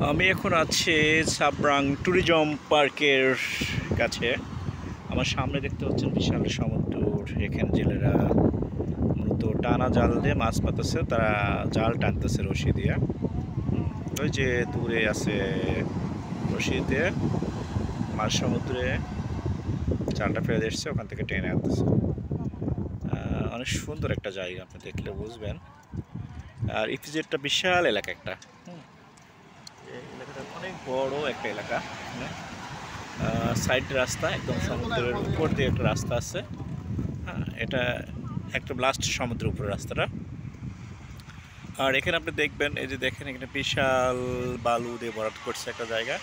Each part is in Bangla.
আমি এখন আছি সাবরাং ট্যুরিজম পার্কের কাছে। আমার সামনে দেখতে পাচ্ছেন বিশাল সমুদ্র। এখানে জেলেরা মূলত টানা জাল দিয়ে মাছ পাতাছে, তারা জাল টানতেছে রশি দিয়ে। ওই যে দূরে আছে রশি দিয়ে মাছ সমুদ্রে জালটা ফেলে এসছে, ওখান থেকে টেনে আনতেছে। অনেক সুন্দর একটা জায়গা, আপনি দেখলে বুঝবেন। আর ইপিজেডটা বিশাল এলাকা একটা, এলাকাটা অনেক বড় একটা এলাকা। সাইড রাস্তা, একদম সমুদ্রের উপর দিয়ে একটা রাস্তা আছে। হ্যাঁ, এটা একদম লাস্ট সমুদ্রের উপরে রাস্তাটা। আর এখানে আপনি দেখবেন, এই যে দেখেন এখানে বিশাল বালু দিয়ে ভরাট করছে একটা জায়গা।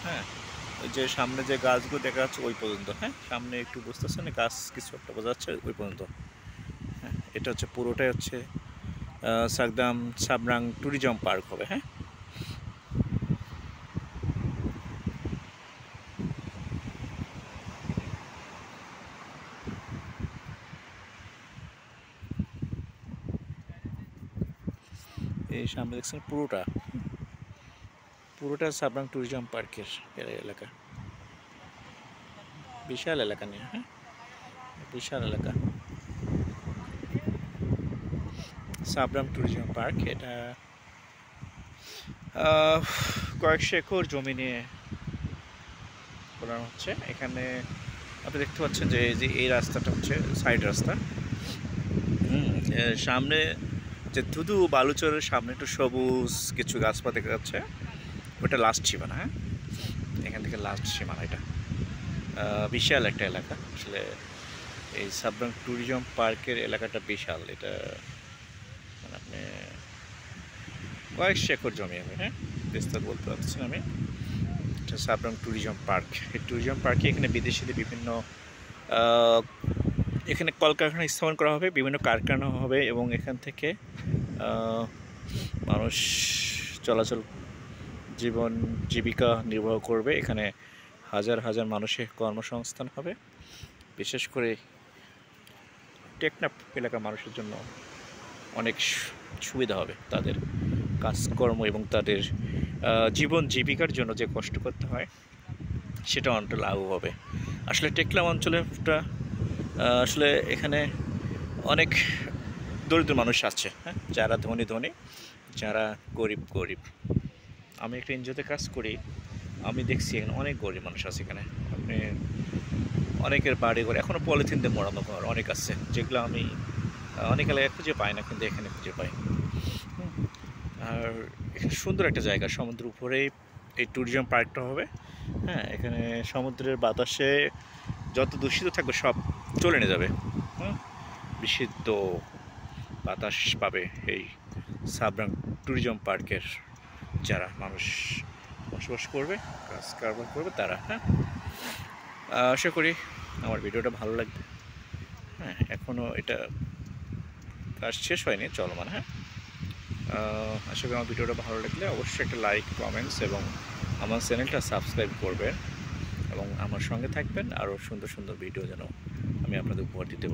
হ্যাঁ, ওই যে সামনে যে গাছগুলো দেখা যাচ্ছে ওই পর্যন্ত। হ্যাঁ, সামনে একটু বুঝতেছেন গাছ কিছু একটা বোঝা যাচ্ছে ওই পর্যন্ত। হ্যাঁ, এটা হচ্ছে পুরোটাই হচ্ছে সাবরাং ট্যুরিজম পার্ক হবে। হ্যাঁ, এই সামনে দেখছেন পুরোটা সাবরাং ট্যুরিজম পার্কের এলাকা। বিশাল এলাকা নিয়ে, হ্যাঁ, বিশাল এলাকা সাবরাং ট্যুরিজম পার্ক। এটা কয়েকশো একর জমি নিয়ে করানো হচ্ছে। এখানে আপনি দেখতে পাচ্ছেন যে এই রাস্তাটা হচ্ছে সাইড রাস্তা। সামনে যে ধুধু বালুচরের সামনে একটু সবুজ কিছু গাছপালা দেখা যাচ্ছে, ওটা লাস্ট সীমানা। হ্যাঁ, এখান থেকে লাস্ট সীমানা। এটা বিশাল একটা এলাকা আসলে। এই সাবরাং ট্যুরিজম পার্কের এলাকাটা বিশাল। এটা মানে আপনি কয়েকশো একর জমি হবে। হ্যাঁ, বিস্তার বলতে পারছি আমি। এটা সাবরাং ট্যুরিজম পার্ক। এই ট্যুরিজম পার্কে এখানে বিদেশিদের বিভিন্ন এখানে কলকারখানা স্থাপন করা হবে, বিভিন্ন কারখানা হবে, এবং এখান থেকে মানুষ চলাচল জীবন জীবিকা নির্বাহ করবে। এখানে হাজার হাজার মানুষের কর্মসংস্থান হবে। বিশেষ করে টেকনাফ এলাকার মানুষের জন্য অনেক সুবিধা হবে। তাদের কাজকর্ম এবং তাদের জীবন জীবিকার জন্য যে কষ্ট করতে হয় সেটা অনেকটা লাভ হবে। আসলে টেকনাফ অঞ্চলেরটা আসলে এখানে অনেক দরিদ্র মানুষ আছে। হ্যাঁ, যারা ধনী ধনী, যারা গরিব। আমি একটা এনজিওতে কাজ করি, আমি দেখছি এখানে অনেক গরিব মানুষ আছে। এখানে আপনি অনেকের বাড়ি ঘর এখনও পলিথিন দিয়ে মোড়ানো ঘর অনেক আছে, যেগুলো আমি অনেক এলাকায় খুঁজে পাই না, কিন্তু এখানে খুঁজে পাই। আর এখানে সুন্দর একটা জায়গা, সমুদ্রের উপরেই এই ট্যুরিজম পার্কটা হবে। হ্যাঁ, এখানে সমুদ্রের বাতাসে যত দূষিত থাকবে সব চলে নিয়ে যাবে। বিশুদ্ধ বাতাস পাবে এই সাবরাং ট্যুরিজম পার্কের যারা মানুষ বসবাস করবে, কাজ কারবার করবে তারা। হ্যাঁ, আশা করি আমার ভিডিওটা ভালো লাগবে। হ্যাঁ, এখনও এটা কাজ শেষ হয়নি, চলমান। হ্যাঁ, আশা করি আমার ভিডিওটা ভালো লাগলে অবশ্যই একটা লাইক, কমেন্টস এবং আমার চ্যানেলটা সাবস্ক্রাইব করবেন এবং আমার সঙ্গে থাকবেন। আরও সুন্দর সুন্দর ভিডিও যেন আমি আপনাদের উপহার দিতে পারি।